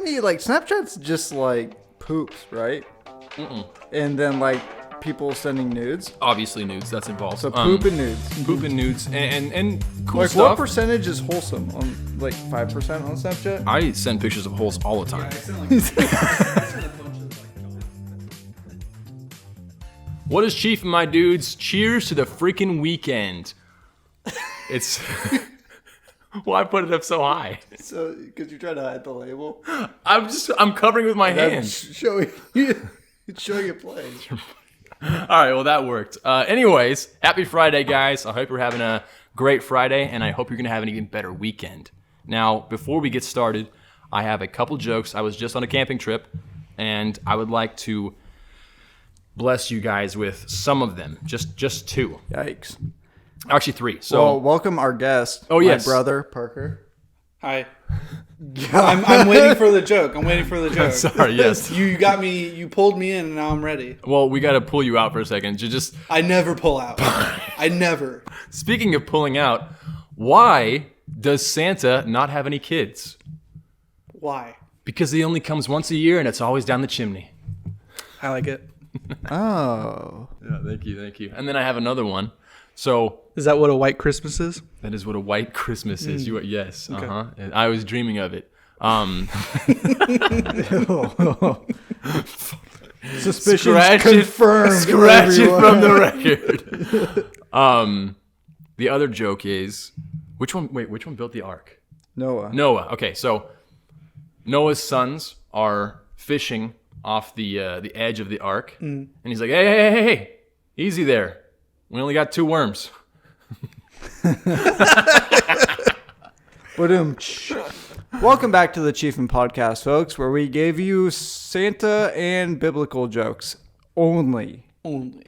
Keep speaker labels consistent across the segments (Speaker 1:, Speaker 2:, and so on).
Speaker 1: me, like, Snapchat's just, like, poops, right?
Speaker 2: Mm-mm.
Speaker 1: And then, like, people sending nudes.
Speaker 2: Obviously nudes, that's involved.
Speaker 1: So poop and nudes.
Speaker 2: Poop and nudes and cool
Speaker 1: like,
Speaker 2: stuff.
Speaker 1: what percentage is wholesome? On, like, 5% on Snapchat?
Speaker 2: I send pictures of holes all the time. What is Chiefin, my dudes? Cheers to the freaking weekend. It's... Why put it up so high?
Speaker 1: So, because you're trying to hide the label?
Speaker 2: I'm covering with my hand.
Speaker 1: Showing it playing.
Speaker 2: All right, well, that worked. Anyways, happy Friday, guys. I hope you're having a great Friday, and I hope you're going to have an even better weekend. Now, before we get started, I have a couple jokes. I was just on a camping trip, and I would like to bless you guys with some of them. Just two.
Speaker 1: Yikes.
Speaker 2: Actually, three. So,
Speaker 1: well, welcome our guest.
Speaker 2: Oh, yes.
Speaker 1: My brother, Parker.
Speaker 3: Hi. I'm waiting for the joke.
Speaker 2: Sorry, yes.
Speaker 3: You got me, you pulled me in, and now I'm ready.
Speaker 2: Well, we got to pull you out for a second.
Speaker 3: I never pull out. I never.
Speaker 2: Speaking of pulling out, why does Santa not have any kids?
Speaker 3: Why?
Speaker 2: Because he only comes once a year, and it's always down the chimney.
Speaker 3: I like it.
Speaker 1: Oh.
Speaker 2: Yeah, thank you. And then I have another one. So
Speaker 3: Is that what a white Christmas is?
Speaker 2: that is what a white Christmas is. Yes,
Speaker 3: Okay.
Speaker 2: And I was dreaming of it.
Speaker 1: Suspicion confirmed.
Speaker 2: Scratch it from the record. The other joke is, which one built the ark?
Speaker 1: Noah.
Speaker 2: Okay, so Noah's sons are fishing off the edge of the ark, and he's like, hey, easy there. We only got 2 worms.
Speaker 1: Welcome back to the Chiefin podcast, folks, where we gave you Santa and biblical jokes only.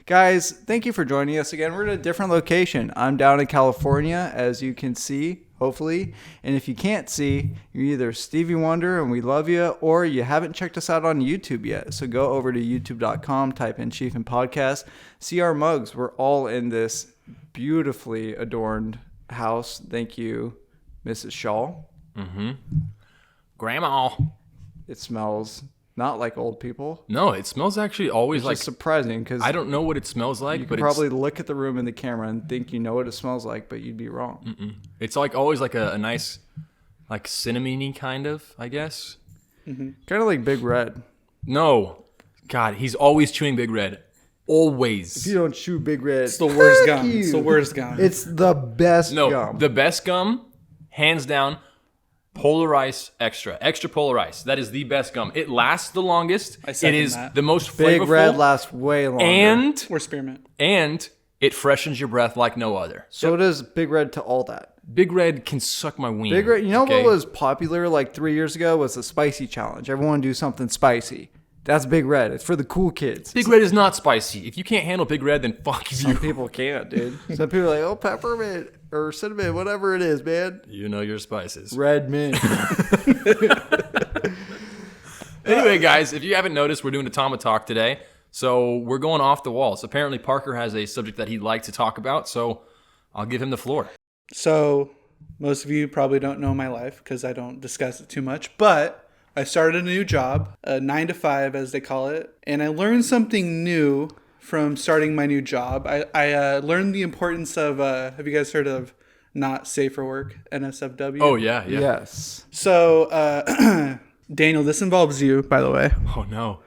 Speaker 1: Guys, thank you for joining us again. We're at a different location. I'm down in California, as you can see, hopefully. And if you can't see, you're either Stevie Wonder and we love you, or you haven't checked us out on YouTube yet. So go over to youtube.com, type in Chiefin Podcast, see our mugs. We're all in this beautifully adorned house. Thank you, Mrs. Shaw.
Speaker 2: Mm-hmm. Grandma.
Speaker 1: It smells not like old people.
Speaker 2: No, it smells actually always like...
Speaker 1: It's surprising because
Speaker 2: I don't know what it smells like,
Speaker 1: you
Speaker 2: but
Speaker 1: could probably look at the room in the camera and think you know what it smells like, but you'd be wrong.
Speaker 2: it's like always like a nice, like cinnamony kind of, I guess.
Speaker 1: Kind of like Big Red.
Speaker 2: No. God, he's always chewing Big Red. Always.
Speaker 1: If you don't chew Big Red,
Speaker 3: It's the worst
Speaker 1: fuck
Speaker 3: gum.
Speaker 1: you.
Speaker 3: It's the worst gum.
Speaker 1: It's the best
Speaker 2: No,
Speaker 1: gum.
Speaker 2: the best gum, hands down, Polar Ice Extra. Extra Polar Ice. That is the best gum. It lasts the longest.
Speaker 3: I second
Speaker 2: It is
Speaker 3: that.
Speaker 2: the most
Speaker 1: Big
Speaker 2: flavorful.
Speaker 1: Red lasts way longer.
Speaker 2: And
Speaker 3: Or spearmint.
Speaker 2: it freshens your breath like no other.
Speaker 1: so does Big Red to all that.
Speaker 2: Big Red can suck my wiener.
Speaker 1: Big Red, you know
Speaker 2: okay?
Speaker 1: what was popular like 3 years ago was the spicy challenge. Everyone do something spicy. That's Big Red. It's for the cool kids.
Speaker 2: Big Red is not spicy. If you can't handle Big Red, then fuck you.
Speaker 1: Some people can't, dude. Some people are like, oh, peppermint or cinnamon, whatever it is, man.
Speaker 2: You know your spices.
Speaker 1: Red mint.
Speaker 2: Anyway, guys, if you haven't noticed, we're doing a Tomatalk today. So we're going off the walls. Apparently, Parker has a subject that he'd like to talk about, so I'll give him the floor.
Speaker 3: So, most of you probably don't know my life because I don't discuss it too much, but I started a new job, a 9 to 5 as they call it, and I learned something new from starting my new job. I learned the importance of, have you guys heard of not safe for work, NSFW?
Speaker 2: Oh, yeah.
Speaker 1: Yes.
Speaker 3: So, Daniel, this involves you, by the way.
Speaker 2: Oh, no.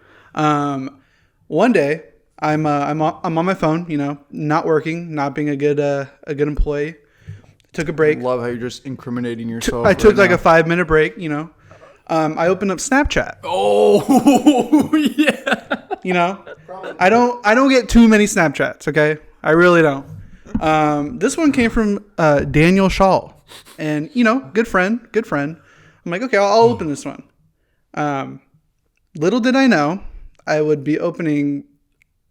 Speaker 3: One day, I'm on my phone, not working, not being a good employee. Took a break.
Speaker 1: Love how you're just incriminating yourself.
Speaker 3: I took
Speaker 1: right
Speaker 3: like a 5-minute break, I opened up Snapchat.
Speaker 2: Oh, yeah.
Speaker 3: I don't get too many Snapchats, okay? I really don't. This one came from Daniel Shaw. And, good friend. I'm like, okay, I'll open this one. Little did I know I would be opening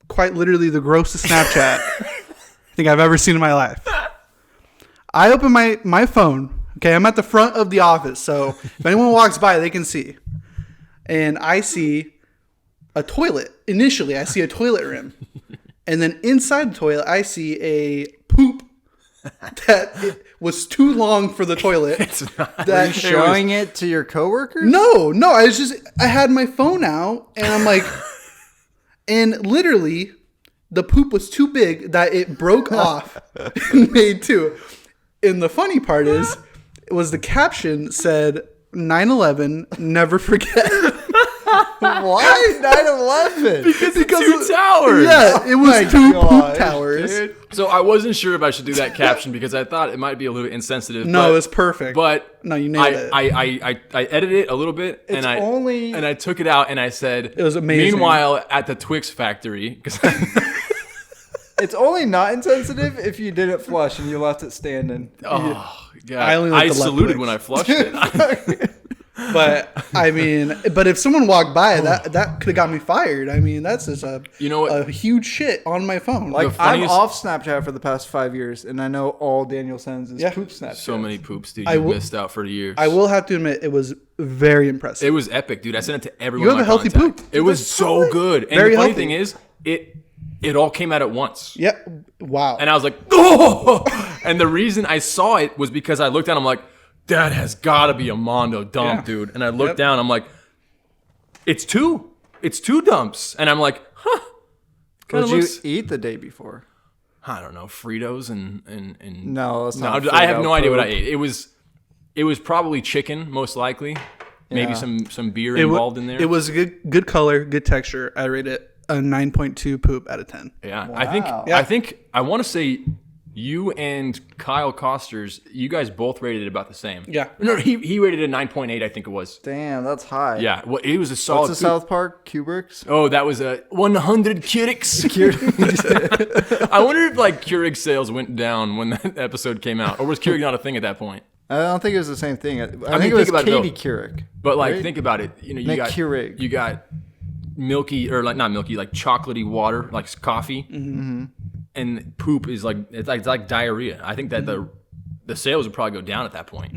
Speaker 3: quite literally the grossest Snapchat I think I've ever seen in my life. I open my phone. Okay, I'm at the front of the office, so if anyone walks by, they can see. And I see a toilet. Initially, I see a toilet rim. And then inside the toilet, I see a poop that it was too long for the toilet.
Speaker 2: It's not.
Speaker 1: Are
Speaker 3: That
Speaker 1: you showing it to your coworkers?
Speaker 3: No, I had my phone out and I'm like, and literally the poop was too big that it broke off and made two. And the funny part is, it was the caption said, 9/11, never forget.
Speaker 1: Why 9/11?
Speaker 2: Because of two towers.
Speaker 3: Yeah, it was two poop towers.
Speaker 1: Dude.
Speaker 2: So I wasn't sure if I should do that caption because I thought it might be a little insensitive.
Speaker 3: No,
Speaker 2: but,
Speaker 3: it was perfect.
Speaker 2: But
Speaker 3: no, you nailed it.
Speaker 2: I edited it a little bit
Speaker 1: It's
Speaker 2: and I took it out and I said
Speaker 3: It was amazing.
Speaker 2: Meanwhile, at the Twix factory, because
Speaker 1: It's only not insensitive if you didn't flush and you left it standing.
Speaker 2: oh god,
Speaker 3: I only like
Speaker 2: I
Speaker 3: the left
Speaker 2: saluted
Speaker 3: Twix.
Speaker 2: when I flushed it.
Speaker 3: But I mean, if someone walked by, that could have got me fired. I mean, that's just a huge shit on my phone.
Speaker 1: Like,
Speaker 2: The funniest-
Speaker 1: I'm off Snapchat for the past 5 years, and I know all Daniel sends is poop Snapchat.
Speaker 2: So many poops, dude.
Speaker 3: I
Speaker 2: You
Speaker 3: will-
Speaker 2: missed out for years.
Speaker 3: I will have to admit, it was very impressive.
Speaker 2: It was epic, dude. I sent it to everyone.
Speaker 3: You have
Speaker 2: in
Speaker 3: a
Speaker 2: my
Speaker 3: healthy
Speaker 2: contact.
Speaker 3: poop.
Speaker 2: It was so good. And
Speaker 3: Very
Speaker 2: the funny
Speaker 3: healthy.
Speaker 2: thing is, it all came out at once.
Speaker 3: Yeah. Wow.
Speaker 2: And I was like, oh! And the reason I saw it was because I looked down. I'm like, that has got to be a Mondo dump,
Speaker 3: Yeah.
Speaker 2: dude. And I looked down. I'm like, it's two dumps. And I'm like, huh.
Speaker 1: What
Speaker 2: Kinda
Speaker 1: did
Speaker 2: looks,
Speaker 1: you eat the day before?
Speaker 2: I don't know, Fritos and
Speaker 1: No, that's
Speaker 2: no.
Speaker 1: not.
Speaker 2: I have
Speaker 1: Frito
Speaker 2: no idea what I
Speaker 1: poop.
Speaker 2: ate. It was probably chicken, most likely. Maybe
Speaker 1: Yeah.
Speaker 2: some beer
Speaker 3: It
Speaker 2: involved in there.
Speaker 3: It was a good color, good texture. I rate it a 9.2 poop out of 10.
Speaker 2: Yeah,
Speaker 1: Wow.
Speaker 2: I think I want to say you and Kyle Costers, you guys both rated it about the same.
Speaker 3: Yeah.
Speaker 2: No, he rated it a 9.8, I think it was.
Speaker 1: Damn, that's high.
Speaker 2: Yeah, well, it was a solid.
Speaker 1: What's the South Park? Kubricks?
Speaker 2: Oh, that was a 100 Keurigs. I wonder if like Keurig sales went down when that episode came out, or was Keurig not a thing at that point?
Speaker 1: I don't think it was the same thing. I
Speaker 2: mean,
Speaker 1: think it
Speaker 2: think
Speaker 1: was
Speaker 2: about it,
Speaker 1: Katie
Speaker 2: though.
Speaker 1: Couric.
Speaker 2: But like,
Speaker 1: Right?
Speaker 2: think about it. You know, you got
Speaker 1: Keurig.
Speaker 2: you got milky or like not milky, like chocolatey water, like coffee, and poop is like it's like diarrhea. I think that the sales would probably go down at that point.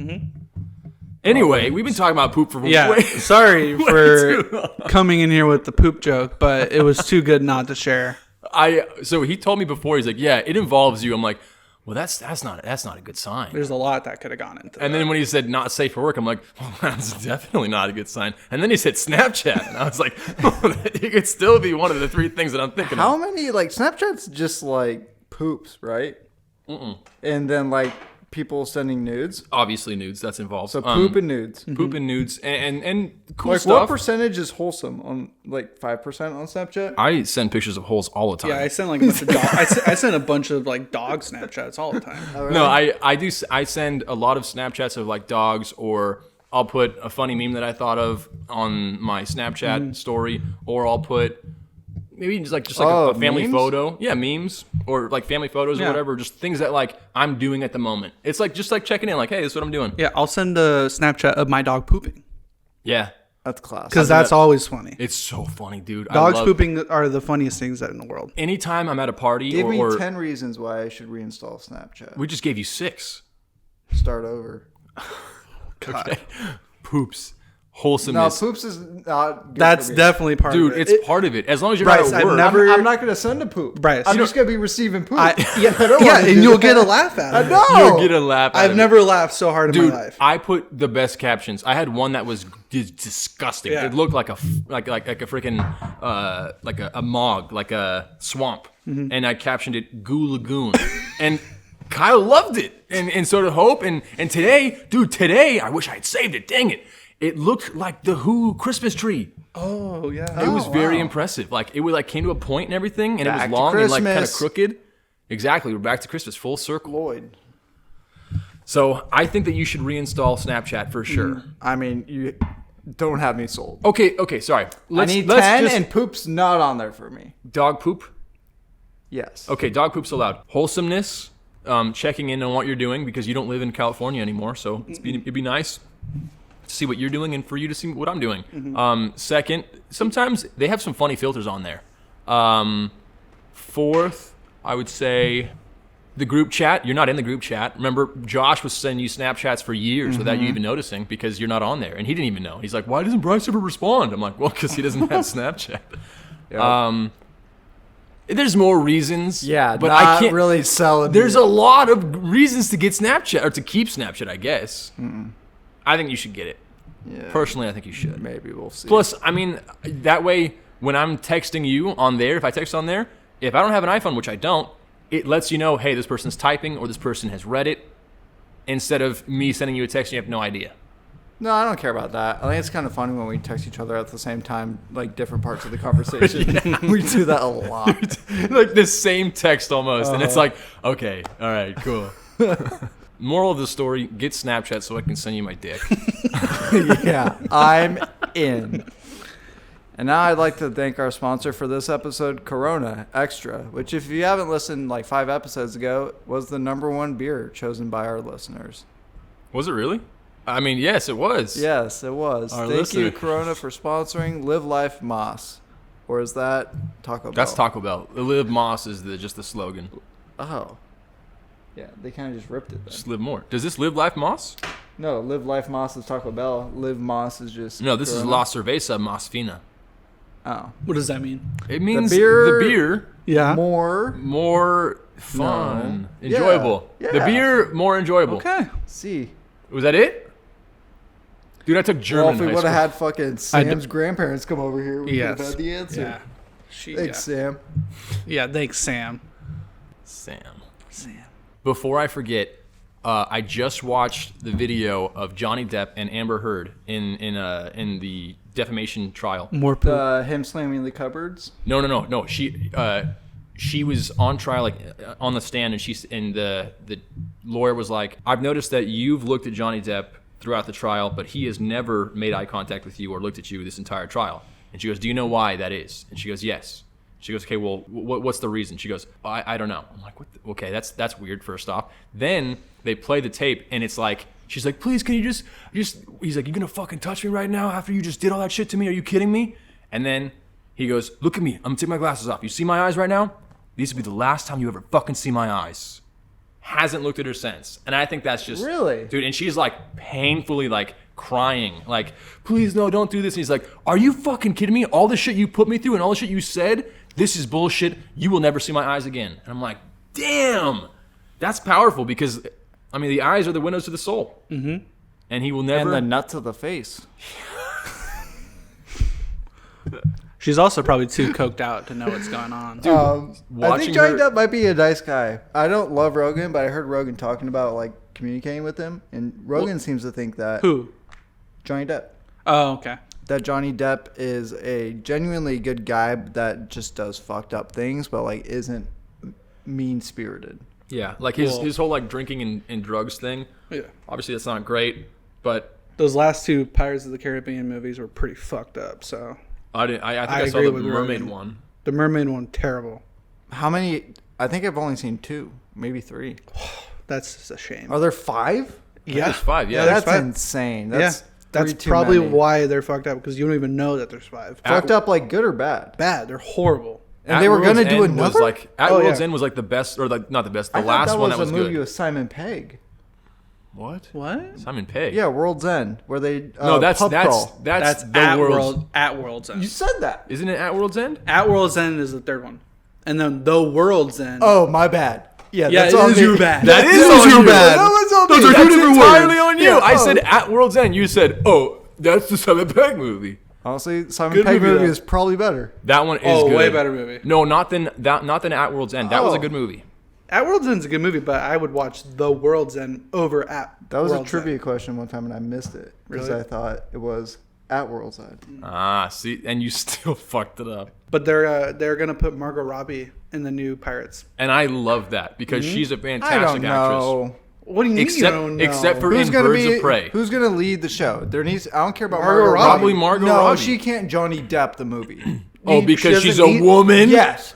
Speaker 2: Anyway, we've been talking about poop for
Speaker 3: Yeah.
Speaker 2: way.
Speaker 3: Sorry
Speaker 2: too
Speaker 3: for
Speaker 2: long.
Speaker 3: coming in here with the poop joke, but it was too good not to share.
Speaker 2: So he told me before. He's like, "Yeah, it involves you." I'm like, "Well, that's not a good sign."
Speaker 3: There's a lot that could have gone into
Speaker 2: And then when he said not safe for work, I'm like, well, that's definitely not a good sign. And then he said Snapchat, and I was like, it could still be one of the three things that I'm thinking
Speaker 1: How
Speaker 2: of.
Speaker 1: many, like, Snapchat's just like poops, right? And then, like, people sending nudes.
Speaker 2: Obviously, nudes that's involved.
Speaker 1: So poop and nudes.
Speaker 2: poop and nudes and cool
Speaker 1: Like,
Speaker 2: stuff.
Speaker 1: what percentage is wholesome on, like, 5% on Snapchat?
Speaker 2: I send pictures of holes all the time.
Speaker 3: Yeah, I send like a bunch of dog. I send a bunch of like dog Snapchats all the time.
Speaker 2: No, I send a lot of Snapchats of like dogs, or I'll put a funny meme that I thought of on my Snapchat story, or I'll put maybe just like a family
Speaker 1: memes?
Speaker 2: photo. Yeah, memes or like family photos or
Speaker 3: Yeah.
Speaker 2: whatever, just things that like I'm doing at the moment. It's like just like checking in, like, hey, this is what I'm doing.
Speaker 3: Yeah, I'll send a Snapchat of my dog pooping
Speaker 2: Yeah.
Speaker 1: That's class.
Speaker 3: because that's always funny.
Speaker 2: It's so funny, dude.
Speaker 3: Dogs
Speaker 2: I love,
Speaker 3: pooping are the funniest things in the world.
Speaker 2: anytime I'm at a party
Speaker 1: Give me
Speaker 2: or
Speaker 1: 10 reasons why I should reinstall Snapchat.
Speaker 2: we just gave you 6.
Speaker 1: Start over.
Speaker 3: God.
Speaker 2: Poops.
Speaker 1: No,
Speaker 2: Wholesomeness.
Speaker 1: poops is not good
Speaker 3: That's
Speaker 1: for me.
Speaker 3: definitely part
Speaker 2: Dude,
Speaker 3: of it.
Speaker 2: it's part of it. As long as you're
Speaker 3: Bryce,
Speaker 2: not at
Speaker 3: I've
Speaker 2: work.
Speaker 3: never-
Speaker 1: I'm not going to send a poop.
Speaker 3: Bryce,
Speaker 1: I'm
Speaker 3: you
Speaker 1: just going to be receiving poop.
Speaker 3: yeah,
Speaker 1: I don't
Speaker 3: yeah,
Speaker 1: wanna do
Speaker 3: and you'll
Speaker 1: that.
Speaker 3: get a laugh out of it.
Speaker 1: No.
Speaker 2: You'll get a laugh out
Speaker 3: I've
Speaker 2: of it.
Speaker 3: never laughed so hard in
Speaker 2: Dude,
Speaker 3: my life.
Speaker 2: I put the best captions. I had one that was disgusting.
Speaker 3: Yeah.
Speaker 2: It looked like a freaking like a mog, like a swamp, and I captioned it "Goo Lagoon," and Kyle loved it, and so did Hope. And today, I wish I had saved it. Dang it! It looked like the Who Christmas tree.
Speaker 3: Oh yeah.
Speaker 2: It was very
Speaker 1: wow.
Speaker 2: impressive. Like it would like came to a point and everything, and
Speaker 1: Back
Speaker 2: it
Speaker 1: to
Speaker 2: was long and like kind of
Speaker 1: Christmas.
Speaker 2: crooked. Exactly, we're back to Christmas, full circle.
Speaker 1: Lloyd.
Speaker 2: So I think that you should reinstall Snapchat for sure.
Speaker 1: I mean, you don't have me sold.
Speaker 2: Okay, sorry.
Speaker 1: I need 10 and poop's not on there for me.
Speaker 2: dog poop.
Speaker 1: Yes.
Speaker 2: Okay, dog poop's allowed. Wholesomeness, checking in on what you're doing because you don't live in California anymore, so it'd be nice to see what you're doing and for you to see what I'm doing. Second, sometimes they have some funny filters on there. Fourth, I would say the group chat. You're not in the group chat. Remember, Josh was sending you Snapchats for years without you even noticing because you're not on there, and he didn't even know. He's like, "Why doesn't Bryce ever respond?" I'm like, "Well, because he doesn't have Snapchat."
Speaker 1: Yeah.
Speaker 2: There's more reasons.
Speaker 1: Yeah,
Speaker 2: but
Speaker 1: not
Speaker 2: I can't
Speaker 1: really selling.
Speaker 2: There's a lot of reasons to get Snapchat or to keep Snapchat, I guess. I think you should get it.
Speaker 1: Yeah,
Speaker 2: Personally, I think you should.
Speaker 1: maybe we'll see.
Speaker 2: Plus, I mean, that way when I'm texting you on there, if I text on there, if I don't have an iPhone, which I don't, it lets you know, hey, this person's typing or this person has read it, instead of me sending you a text and you have no idea.
Speaker 1: No, I don't care about that. I think it's kind of funny when we text each other at the same time, like different parts of the conversation. We do that a lot.
Speaker 2: Like the same text almost. And it's like, okay, all right, cool. Moral of the story, get Snapchat so I can send you my dick.
Speaker 1: Yeah, I'm in. And now I'd like to thank our sponsor for this episode, Corona Extra, which if you haven't listened like 5 episodes ago, was the #1 beer chosen by our listeners.
Speaker 2: Was it really? I mean, yes, it was.
Speaker 1: Yes, it was.
Speaker 2: Our
Speaker 1: Thank
Speaker 2: listener.
Speaker 1: you, Corona, for sponsoring Live Life Moss. Or is that Taco Bell?
Speaker 2: That's Taco Bell. Live Moss is just the slogan.
Speaker 1: Oh. Yeah, they kind of just ripped it then.
Speaker 2: Just live more. Does this Live Life Moss?
Speaker 1: No, Live Life Moss is Taco Bell. Live Moss is just
Speaker 2: No, this is
Speaker 1: Corona.
Speaker 2: La Cerveza Más Fina.
Speaker 1: Oh.
Speaker 3: What does that mean?
Speaker 2: It means
Speaker 1: beer-
Speaker 2: the beer
Speaker 3: Yeah.
Speaker 2: more fun,
Speaker 1: No.
Speaker 2: enjoyable.
Speaker 1: Yeah.
Speaker 2: The beer more enjoyable.
Speaker 3: Okay.
Speaker 1: See.
Speaker 2: Was that it? Dude, I took German
Speaker 1: Well, if
Speaker 2: in
Speaker 1: we
Speaker 2: high
Speaker 1: would
Speaker 2: school.
Speaker 1: have had fucking Sam's grandparents come over here, we
Speaker 3: Yes.
Speaker 1: would have had the answer.
Speaker 3: Yeah.
Speaker 1: Thanks, Sam.
Speaker 3: Yeah, thanks, Sam.
Speaker 2: Sam.
Speaker 3: Sam.
Speaker 2: Before I forget, I just watched the video of Johnny Depp and Amber Heard in the defamation trial.
Speaker 3: More poop.
Speaker 1: Him slamming the cupboards.
Speaker 2: No. She was on trial, like on the stand, and the lawyer was like, "I've noticed that you've looked at Johnny Depp throughout the trial, but he has never made eye contact with you or looked at you this entire trial." And she goes, "Do you know why that is?" And she goes, "Yes." She goes, "Okay, well, what's the reason?" She goes, I don't know. I'm like, what okay, that's weird, first off. Then they play the tape, and it's like, she's like, "Please, can you just," he's like, "You gonna fucking touch me right now after you just did all that shit to me? Are you kidding me?" And then he goes, "Look at me. I'm gonna take my glasses off. You see my eyes right now? These will be the last time you ever fucking see my eyes." Hasn't looked at her since. And I think that's just...
Speaker 1: Really?
Speaker 2: Dude, and she's like painfully like crying. Like, "Please, no, don't do this." And he's like, "Are you fucking kidding me? All the shit you put me through and all the shit you said, this is bullshit. You will never see my eyes again." And I'm like, damn. That's powerful because, I mean, the eyes are the windows to the soul. Mm-hmm. And he will never...
Speaker 1: And the nuts of the face.
Speaker 3: She's also probably too coked out to know what's going on.
Speaker 1: I
Speaker 2: watching
Speaker 1: think Johnny
Speaker 2: her-
Speaker 1: Depp might be a nice guy. I don't love Rogan, but I heard Rogan talking about like communicating with him, and Rogan seems to think that
Speaker 3: Who?
Speaker 1: Johnny Depp,
Speaker 3: Oh, okay.
Speaker 1: that Johnny Depp is a genuinely good guy that just does fucked up things, but like isn't mean spirited.
Speaker 2: Yeah, like
Speaker 3: Well-
Speaker 2: his whole like drinking and drugs thing.
Speaker 3: Yeah.
Speaker 2: Obviously, that's not great, but
Speaker 3: Those last 2 Pirates of the Caribbean movies were pretty fucked up, so...
Speaker 2: I think
Speaker 3: I
Speaker 2: I saw
Speaker 3: agree
Speaker 2: the
Speaker 3: with
Speaker 2: mermaid
Speaker 3: Rogan.
Speaker 2: one.
Speaker 3: The Mermaid one, terrible.
Speaker 1: How many? I think I've only seen 2, maybe 3.
Speaker 3: That's just a shame.
Speaker 1: Are there 5?
Speaker 3: Yeah.
Speaker 2: There's 5, yeah.
Speaker 3: there's
Speaker 1: That's
Speaker 3: 5.
Speaker 1: insane.
Speaker 3: Yeah.
Speaker 1: That's
Speaker 3: That's
Speaker 1: 3 too
Speaker 3: probably
Speaker 1: many.
Speaker 3: why they're fucked up, because you don't even know that there's 5.
Speaker 1: Fucked up like good or bad.
Speaker 3: Bad. They're horrible.
Speaker 1: And they were
Speaker 2: World's
Speaker 1: gonna do
Speaker 2: End was
Speaker 1: another.
Speaker 2: like At
Speaker 3: Oh,
Speaker 2: World's
Speaker 3: yeah.
Speaker 2: End was like the best, or like not the best, the
Speaker 1: I thought
Speaker 2: last
Speaker 1: that
Speaker 2: one
Speaker 1: was
Speaker 2: that was
Speaker 1: a movie
Speaker 2: good.
Speaker 1: with Simon Pegg.
Speaker 2: What?
Speaker 3: What?
Speaker 2: Simon Pegg.
Speaker 1: Yeah, World's End, where they
Speaker 2: No, that's
Speaker 1: pub crawl.
Speaker 2: that's the
Speaker 3: at
Speaker 2: world's.
Speaker 3: At World's End.
Speaker 1: You said that.
Speaker 2: Isn't it At World's End?
Speaker 3: At World's End is the 3rd one, and then The World's End.
Speaker 1: Oh, my bad. Yeah,
Speaker 3: yeah,
Speaker 1: that's
Speaker 3: it
Speaker 1: on
Speaker 3: is
Speaker 1: me.
Speaker 3: your bad.
Speaker 2: That is
Speaker 3: on
Speaker 2: your
Speaker 3: you.
Speaker 2: bad.
Speaker 1: That was on
Speaker 3: Those
Speaker 1: me.
Speaker 3: are
Speaker 2: That's
Speaker 3: two different
Speaker 2: entirely
Speaker 3: words.
Speaker 2: on you.
Speaker 1: Yeah,
Speaker 2: I
Speaker 1: oh.
Speaker 2: said At World's End. You said, "Oh, that's the Simon Pegg movie."
Speaker 1: Honestly, Simon
Speaker 3: Good
Speaker 1: Pegg
Speaker 3: movie,
Speaker 1: movie
Speaker 3: though.
Speaker 1: is probably better.
Speaker 2: That one is
Speaker 3: Oh,
Speaker 2: good.
Speaker 3: way better movie.
Speaker 2: No, not than At World's End. That was a
Speaker 1: Oh.
Speaker 2: good movie.
Speaker 3: At World's End's a good movie, but I would watch The World's End over At.
Speaker 1: That was
Speaker 3: World's
Speaker 1: a trivia
Speaker 3: End.
Speaker 1: question one time, and I missed it because
Speaker 3: Really?
Speaker 1: I thought it was at World's End.
Speaker 2: Ah, see, and you still fucked it up.
Speaker 3: But they're gonna put Margot Robbie in the new Pirates.
Speaker 2: And I love that because she's a
Speaker 1: I
Speaker 2: fantastic
Speaker 1: don't
Speaker 2: actress.
Speaker 1: know.
Speaker 3: What do you mean you
Speaker 2: Except,
Speaker 3: don't know?
Speaker 2: except for
Speaker 1: Who's
Speaker 2: in
Speaker 1: gonna
Speaker 2: Birds
Speaker 1: be
Speaker 2: of Prey.
Speaker 1: Who's gonna lead the show? There needs. I don't care about
Speaker 3: Margot
Speaker 1: Margot
Speaker 3: Robbie.
Speaker 1: Robbie.
Speaker 2: Probably Margot
Speaker 1: no,
Speaker 2: Robbie.
Speaker 1: she can't Johnny Depp the movie.
Speaker 2: Oh,
Speaker 3: She
Speaker 2: because she's a
Speaker 3: doesn't need-
Speaker 2: woman?
Speaker 1: Yes.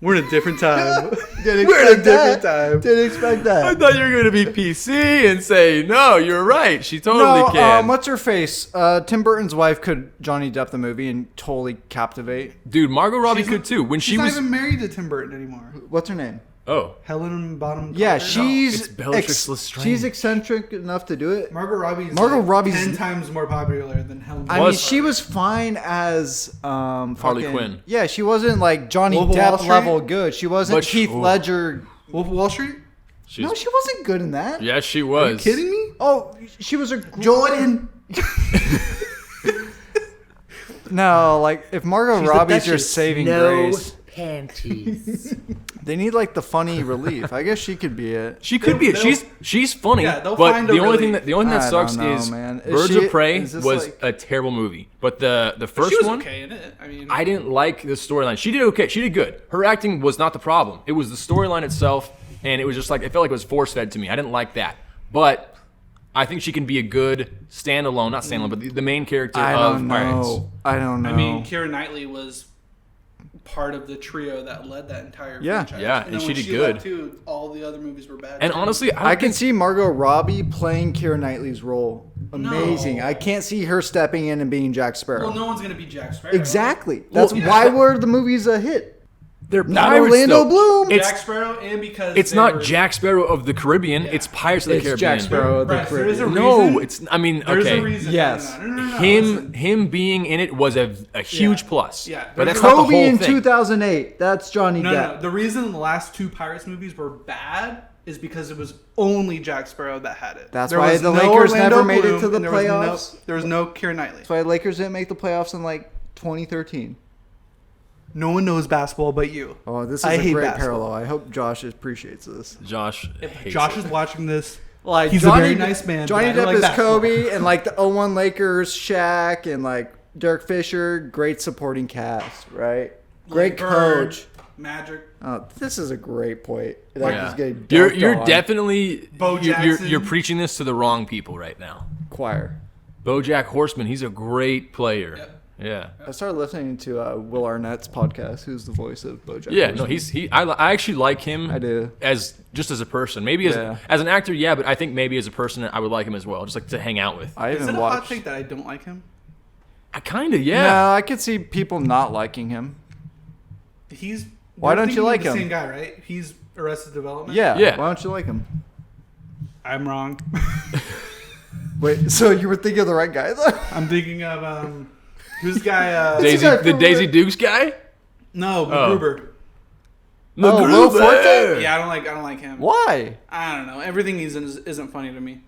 Speaker 3: We're in a different time.
Speaker 1: Didn't
Speaker 3: We're in a
Speaker 1: expect that.
Speaker 3: different time.
Speaker 1: Didn't expect
Speaker 2: I
Speaker 1: that.
Speaker 2: thought you were going to be PC and say, no, you're right. She totally
Speaker 1: No,
Speaker 2: can.
Speaker 1: what's her face? Tim Burton's wife could Johnny Depp the movie and totally captivate.
Speaker 2: Dude, Margot Robbie
Speaker 3: She's
Speaker 2: could
Speaker 3: not-
Speaker 2: too. When
Speaker 3: She's
Speaker 2: she
Speaker 3: not
Speaker 2: was...
Speaker 3: even married to Tim Burton anymore.
Speaker 1: What's her name?
Speaker 2: Oh.
Speaker 3: Helen Bonham Carter.
Speaker 1: Yeah,
Speaker 2: it's
Speaker 1: she's
Speaker 2: Bellatrix Lestrange.
Speaker 1: she's eccentric enough to do it.
Speaker 3: Margot Robbie's
Speaker 1: Margot Robbie's
Speaker 3: 10 times more popular than Helen
Speaker 1: I
Speaker 3: Bonham
Speaker 1: mean,
Speaker 2: Was-
Speaker 1: she was fine as
Speaker 2: Harley
Speaker 1: fucking-
Speaker 2: Quinn.
Speaker 1: Yeah, she wasn't like Johnny
Speaker 3: Wolf of Wall
Speaker 1: Depp
Speaker 3: Street?
Speaker 1: level good. She wasn't
Speaker 2: But
Speaker 1: Heath Ledger.
Speaker 3: Wolf of Wall Street?
Speaker 1: No, she wasn't good in that.
Speaker 2: Yes, she was.
Speaker 3: Are you kidding me?
Speaker 1: Oh, she was a
Speaker 3: Jordan.
Speaker 1: No, like if Margot
Speaker 3: She's the
Speaker 1: Robbie's your
Speaker 3: Duchess.
Speaker 1: saving grace,
Speaker 4: panties.
Speaker 1: they need like the funny relief. I guess she could be it.
Speaker 2: She could be.
Speaker 3: They'll-
Speaker 2: She's funny,
Speaker 3: Yeah, they'll
Speaker 2: but
Speaker 3: find a
Speaker 2: the only thing
Speaker 3: relief.
Speaker 2: that
Speaker 1: I
Speaker 2: sucks
Speaker 1: don't know,
Speaker 2: is
Speaker 1: man. Is
Speaker 2: Birds
Speaker 1: she-
Speaker 2: of Prey
Speaker 1: is this
Speaker 2: was
Speaker 1: like-
Speaker 2: a terrible movie. But the first
Speaker 3: She was
Speaker 2: one,
Speaker 3: okay in it. I mean,
Speaker 2: I didn't like the storyline. She did okay. She did good. Her acting was not the problem. It was the storyline itself, and it was just like it felt like it was force fed to me. I didn't like that. But I think she can be a good standalone, not standalone, but the main character
Speaker 1: I
Speaker 2: of
Speaker 1: don't
Speaker 2: Pirates.
Speaker 1: know. I don't know.
Speaker 3: I mean, Keira Knightley was part of the trio that led that entire
Speaker 1: Yeah.
Speaker 3: franchise.
Speaker 2: Yeah,
Speaker 3: then
Speaker 2: and she
Speaker 3: when
Speaker 2: did
Speaker 3: she
Speaker 2: good.
Speaker 3: left too, all the other movies were bad.
Speaker 2: And
Speaker 3: too.
Speaker 2: honestly,
Speaker 1: I
Speaker 2: don't
Speaker 1: can
Speaker 2: think-
Speaker 1: see Margot Robbie playing Keira Knightley's role. Amazing.
Speaker 3: No.
Speaker 1: I can't see her stepping in and being Jack Sparrow.
Speaker 3: well, no one's gonna be Jack Sparrow.
Speaker 1: Exactly. That's
Speaker 2: Well,
Speaker 1: why were the movies a hit.
Speaker 2: they're
Speaker 1: Not
Speaker 2: pirates,
Speaker 1: Orlando
Speaker 2: though.
Speaker 1: Bloom.
Speaker 2: It's
Speaker 3: Jack Sparrow, and because
Speaker 2: it's
Speaker 3: they
Speaker 2: not
Speaker 3: were-
Speaker 2: Jack Sparrow of the Caribbean.
Speaker 3: Yeah.
Speaker 2: It's Pirates of the
Speaker 1: It's
Speaker 2: Caribbean.
Speaker 1: Jack Sparrow of the
Speaker 3: Bryce, there is a
Speaker 1: Caribbean.
Speaker 2: No,
Speaker 3: reason-
Speaker 2: it's. I mean,
Speaker 3: There's
Speaker 2: okay.
Speaker 3: a reason.
Speaker 1: Yes.
Speaker 3: No,
Speaker 2: Him
Speaker 3: listen.
Speaker 2: being in it was a huge plus.
Speaker 3: Yeah.
Speaker 2: But that's
Speaker 3: There's
Speaker 2: not the
Speaker 1: Kobe
Speaker 2: whole
Speaker 1: in
Speaker 2: thing.
Speaker 1: 2008. That's Johnny
Speaker 3: No,
Speaker 1: Depp.
Speaker 3: no. The reason the last two Pirates movies were bad is because it was only Jack Sparrow that had it.
Speaker 1: That's
Speaker 3: There
Speaker 1: why
Speaker 3: was
Speaker 1: the
Speaker 3: no
Speaker 1: Lakers
Speaker 3: Orlando
Speaker 1: never made it
Speaker 3: Bloom,
Speaker 1: to the
Speaker 3: and there was
Speaker 1: playoffs.
Speaker 3: there was no Keira Knightley.
Speaker 1: That's why Lakers didn't make the playoffs in like 2013.
Speaker 3: No one knows basketball but you.
Speaker 1: Oh, this is
Speaker 3: I
Speaker 1: a
Speaker 3: hate
Speaker 1: great
Speaker 3: basketball.
Speaker 1: parallel. I hope Josh appreciates this.
Speaker 2: Josh.
Speaker 3: If
Speaker 2: hates
Speaker 3: Josh
Speaker 2: it.
Speaker 3: is watching this,
Speaker 1: Like
Speaker 3: he's a very nice man. but
Speaker 1: Johnny
Speaker 3: I don't
Speaker 1: Depp
Speaker 3: like
Speaker 1: is
Speaker 3: basketball.
Speaker 1: Kobe, and like the 01 Lakers, Shaq, and like Dirk Fisher. Great supporting cast, right? Great
Speaker 3: Bird,
Speaker 1: coach.
Speaker 3: Magic.
Speaker 1: Oh, this is a great point. That
Speaker 2: Yeah.
Speaker 1: is getting
Speaker 2: You're
Speaker 1: dunked on.
Speaker 2: definitely
Speaker 3: Bo
Speaker 2: you're
Speaker 3: Jackson.
Speaker 2: preaching this to the wrong people right now.
Speaker 1: choir.
Speaker 2: BoJack Horseman, he's a great player.
Speaker 3: Yep.
Speaker 2: Yeah.
Speaker 1: I started listening to Will Arnett's podcast, who's the voice of BoJack.
Speaker 2: Yeah, no,
Speaker 1: Horseman.
Speaker 2: I actually like him.
Speaker 1: I do.
Speaker 2: As just as a person, maybe
Speaker 1: Yeah.
Speaker 2: as an actor, yeah, but I think maybe as a person, I would like him as well, just like to hang out with.
Speaker 1: I
Speaker 3: Is it
Speaker 1: even
Speaker 3: a hot
Speaker 1: watched.
Speaker 3: take that I don't like him?
Speaker 2: I kind of yeah.
Speaker 1: No, I could see people not liking him.
Speaker 3: He's.
Speaker 1: Why
Speaker 3: we're
Speaker 1: don't you
Speaker 3: thinking of
Speaker 1: like
Speaker 3: the
Speaker 1: him?
Speaker 3: Same guy, right? He's Arrested Development.
Speaker 1: Yeah.
Speaker 2: Yeah.
Speaker 1: Why don't you like him?
Speaker 3: I'm wrong.
Speaker 1: Wait, so you were thinking of the right guy though?
Speaker 3: I'm thinking of who's the guy?
Speaker 2: Daisy,
Speaker 1: guy
Speaker 2: the
Speaker 1: from
Speaker 2: Daisy Dukes guy.
Speaker 3: No, MacGruber.
Speaker 1: Oh, Will Forte?
Speaker 3: Yeah, I don't like him.
Speaker 1: Why?
Speaker 3: I don't know. Everything he's in isn't funny to me.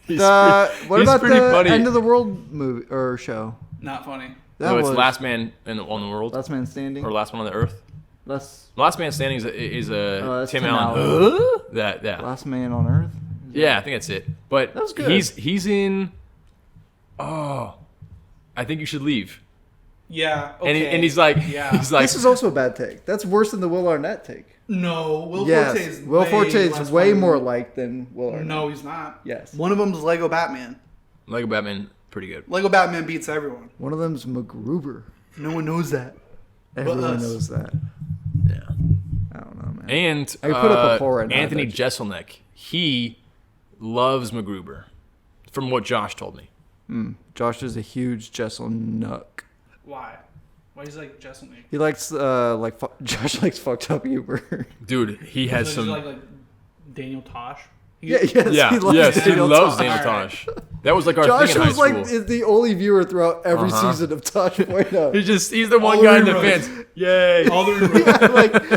Speaker 2: He's
Speaker 1: What
Speaker 2: he's
Speaker 1: about
Speaker 2: pretty
Speaker 1: the
Speaker 2: funny.
Speaker 1: End of the World movie or show?
Speaker 3: Not funny.
Speaker 1: That
Speaker 2: No, it's
Speaker 1: was
Speaker 2: Last Man on the World
Speaker 1: Last Man Standing.
Speaker 2: or Last One on the Earth.
Speaker 1: Last
Speaker 2: Last Man Standing is
Speaker 1: that's
Speaker 2: Tim
Speaker 1: Tim
Speaker 2: Allen.
Speaker 1: Allen.
Speaker 2: Huh? That
Speaker 1: Last Man on Earth.
Speaker 2: yeah, I think that's it. But
Speaker 1: That was good.
Speaker 2: he's in. Oh, I think you should leave.
Speaker 3: Yeah. Okay.
Speaker 2: And he's like
Speaker 3: Yeah.
Speaker 2: he's like
Speaker 1: This is also a bad take. That's worse than the Will Arnett take.
Speaker 3: No, Will
Speaker 1: Yes,
Speaker 3: Forte is
Speaker 1: Will Forte is
Speaker 3: less
Speaker 1: way
Speaker 3: funny.
Speaker 1: more liked than Will Arnett.
Speaker 3: No, he's not.
Speaker 1: Yes.
Speaker 3: One of them's Lego Batman.
Speaker 2: Lego Batman, pretty good.
Speaker 3: Lego Batman beats everyone.
Speaker 1: One of them's MacGruber.
Speaker 3: No one knows that.
Speaker 1: Everyone
Speaker 3: us.
Speaker 1: knows that.
Speaker 2: Yeah.
Speaker 1: I don't know, man.
Speaker 2: And
Speaker 1: I could put up a poll right now,
Speaker 2: Anthony
Speaker 1: I bet you.
Speaker 2: Jeselnik, he loves MacGruber, from what Josh told me.
Speaker 1: Josh is a huge Jessel Nook.
Speaker 3: Why? Why he's like Jesselnik?
Speaker 1: He likes Josh likes fucked up humor.
Speaker 2: Dude, he has some.
Speaker 3: like Daniel Tosh.
Speaker 1: Yes,
Speaker 2: Yeah,
Speaker 1: he loves
Speaker 2: yes, he
Speaker 1: Daniel
Speaker 2: loves
Speaker 1: Tosh.
Speaker 2: Daniel
Speaker 3: Alright.
Speaker 2: Tosh. That was like our
Speaker 1: Josh
Speaker 2: thing in high
Speaker 1: was like
Speaker 2: school.
Speaker 1: is the only viewer throughout every
Speaker 2: Uh-huh.
Speaker 1: season of Tosh Bueno.
Speaker 2: He's the one
Speaker 3: All
Speaker 2: guy in the
Speaker 3: reruns.
Speaker 2: fence. Yay!
Speaker 3: All the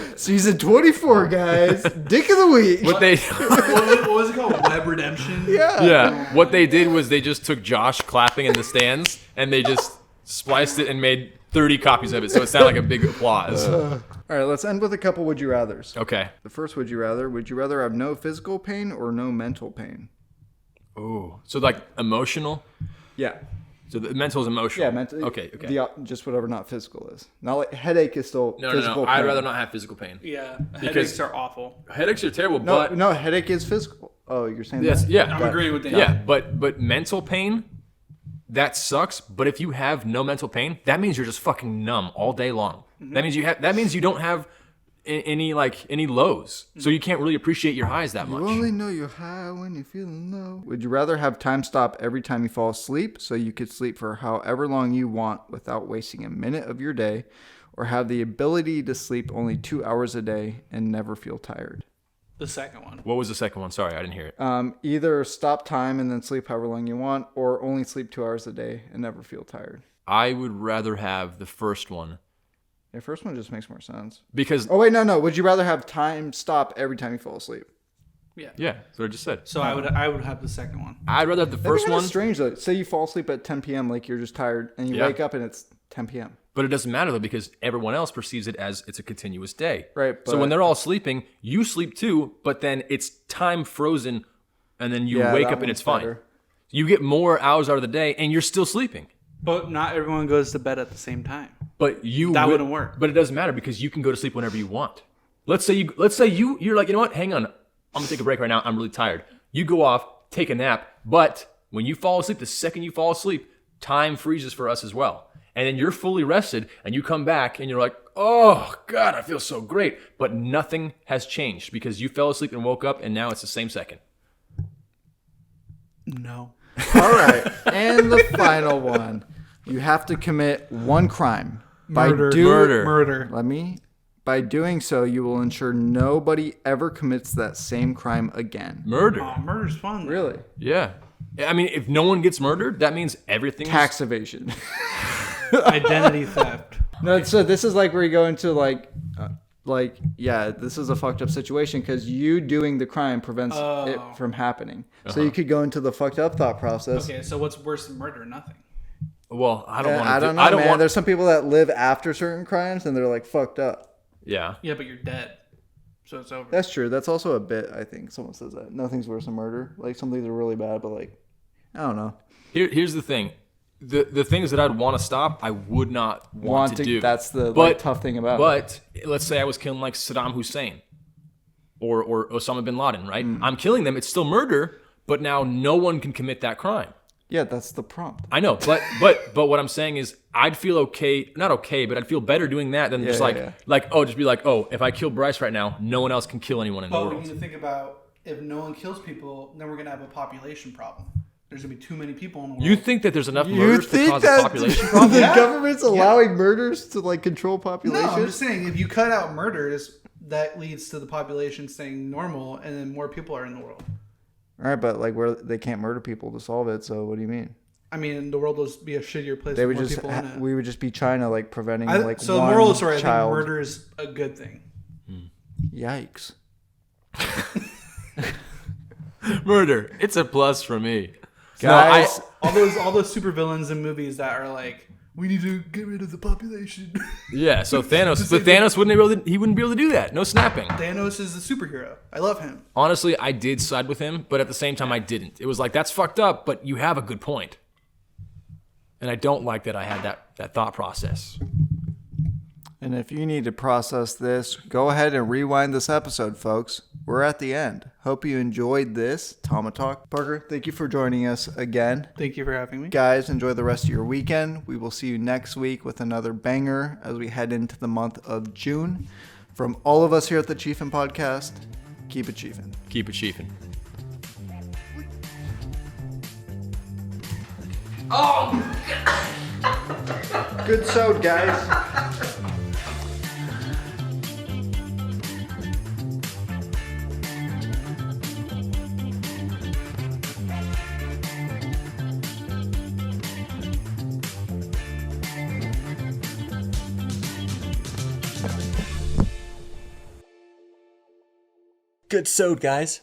Speaker 1: Like season 24, guys. Dick of the week.
Speaker 2: What they
Speaker 3: what was it called? Web Redemption.
Speaker 1: Yeah.
Speaker 2: yeah, what they did was they just took Josh clapping in the stands and they just spliced it and made 30 copies of it, so it sounded like a big applause.
Speaker 1: All right, let's end with a couple would you rathers.
Speaker 2: Okay.
Speaker 1: The first would you rather have no physical pain or no mental pain?
Speaker 2: Oh, so like emotional.
Speaker 1: Yeah.
Speaker 2: So the mental is emotional.
Speaker 1: Yeah, mental.
Speaker 2: Okay. Okay.
Speaker 1: Just whatever not physical is. Not like headache is still
Speaker 2: No,
Speaker 1: physical
Speaker 2: I'd
Speaker 1: pain.
Speaker 2: rather not have physical pain.
Speaker 3: Yeah.
Speaker 2: Because-
Speaker 3: Headaches are awful.
Speaker 2: Headaches are terrible,
Speaker 1: No,
Speaker 2: but
Speaker 1: no, headache is physical. Oh, you're saying
Speaker 2: yes,
Speaker 1: that?
Speaker 2: yeah,
Speaker 3: I'm agreeing with Dan.
Speaker 2: yeah, but mental pain, that sucks. But if you have no mental pain, that means you're just fucking numb all day long.
Speaker 3: Mm-hmm.
Speaker 2: That means you don't have any lows, so you can't really appreciate your highs that
Speaker 1: You
Speaker 2: much.
Speaker 1: only know you're high when you're feeling low. Would you rather have time stop every time you fall asleep so you could sleep for however long you want without wasting a minute of your day? or have the ability to sleep only 2 hours a day and never feel tired?
Speaker 3: The second one.
Speaker 2: What was the second one? Sorry, I didn't hear it.
Speaker 1: Either stop time and then sleep however long you want, or only sleep 2 hours a day and never feel tired.
Speaker 2: I would rather have the first one.
Speaker 1: The first one just makes more sense.
Speaker 2: Because...
Speaker 1: Oh, wait, no. Would you rather have time stop every time you fall asleep?
Speaker 3: Yeah.
Speaker 2: Yeah, that's what I just said.
Speaker 3: So I would have the second one.
Speaker 2: I'd rather have the first one.
Speaker 1: It's strange, though. Say you fall asleep at 10 p.m. like you're just tired, and you wake up and it's 10 p.m.
Speaker 2: But it doesn't matter, though, because everyone else perceives it as it's a continuous day.
Speaker 1: Right.
Speaker 2: So when they're all sleeping, you sleep too, but then it's time frozen, and then you wake up and it's fine.
Speaker 1: Better.
Speaker 2: You get more hours out of the day, and you're still sleeping.
Speaker 3: But not everyone goes to bed at the same time.
Speaker 2: But that
Speaker 3: wouldn't work.
Speaker 2: But it doesn't matter because you can go to sleep whenever you want. Let's say you're like, you know what? Hang on, I'm gonna take a break right now. I'm really tired. You go off, take a nap, but when you fall asleep, the second you fall asleep, time freezes for us as well. And then you're fully rested, and you come back, and you're like, oh God, I feel so great. But nothing has changed because you fell asleep and woke up, and now it's the same second.
Speaker 3: No.
Speaker 1: All right. And the final one. You have to commit one crime.
Speaker 3: Murder.
Speaker 1: By doing so, you will ensure nobody ever commits that same crime again.
Speaker 2: Murder.
Speaker 3: Oh, murder's fun.
Speaker 1: Really?
Speaker 2: Yeah. I mean, if no one gets murdered, that means everything.
Speaker 1: Tax evasion.
Speaker 3: Identity theft.
Speaker 1: No, so this is like where you go into this is a fucked up situation because you doing the crime prevents it from happening. So you could go into the fucked up thought process.
Speaker 3: Okay, so what's worse than murder? Nothing.
Speaker 2: Well, I don't want to.
Speaker 1: I don't know, man. There's some people that live after certain crimes and they're like fucked up.
Speaker 2: Yeah.
Speaker 3: Yeah, but you're dead, so it's over.
Speaker 1: That's true. That's also a bit. I think someone says that nothing's worse than murder. Like some things are really bad, but like I don't know.
Speaker 2: Here's the thing. The things that I'd want to stop, I would not want to do.
Speaker 1: That's the tough thing about it.
Speaker 2: But let's say I was killing like Saddam Hussein or Osama bin Laden, right? I'm killing them. It's still murder, but now no one can commit that crime.
Speaker 1: Yeah, that's the prompt.
Speaker 2: I know, but what I'm saying is I'd feel okay, not okay, but I'd feel better doing that than just just be like, oh, if I kill Bryce right now, no one else can kill anyone in the world.
Speaker 3: But we need to think about if no one kills people, then we're going to have a population problem. There's going to be too many people in the world.
Speaker 2: You think that there's enough murders to cause a population problem?
Speaker 1: The government's allowing murders to like control population?
Speaker 3: No, I'm just saying if you cut out murders, that leads to the population staying normal and then more people are in the world.
Speaker 1: All right, but like where they can't murder people to solve it, so what do you mean?
Speaker 3: I mean, the world would be a shittier place with more people in it.
Speaker 1: We would just be China like preventing
Speaker 3: so
Speaker 1: one
Speaker 3: the moral of the story, I think
Speaker 1: child.
Speaker 3: murder is a good thing.
Speaker 1: Yikes.
Speaker 2: Murder. It's a plus for me.
Speaker 1: Guys,
Speaker 3: all those supervillains in movies that are like, we need to get rid of the population.
Speaker 2: Yeah, so Thanos, but Thanos wouldn't be able to do that. No snapping.
Speaker 3: Thanos is a superhero. I love him.
Speaker 2: Honestly, I did side with him, but at the same time I didn't. It was like, that's fucked up, but you have a good point. And I don't like that I had that thought process.
Speaker 1: and if you need to process this, go ahead and rewind this episode, folks. We're at the end. Hope you enjoyed this Tomatalk. Parker, thank you for joining us again.
Speaker 3: Thank you for having me.
Speaker 1: Guys, enjoy the rest of your weekend. We will see you next week with another banger as we head into the month of June. From all of us here at the Chiefin Podcast, keep it Chiefin.
Speaker 2: Keep it chiefin'.
Speaker 1: Good sewed, guys.
Speaker 4: Good sewed, guys.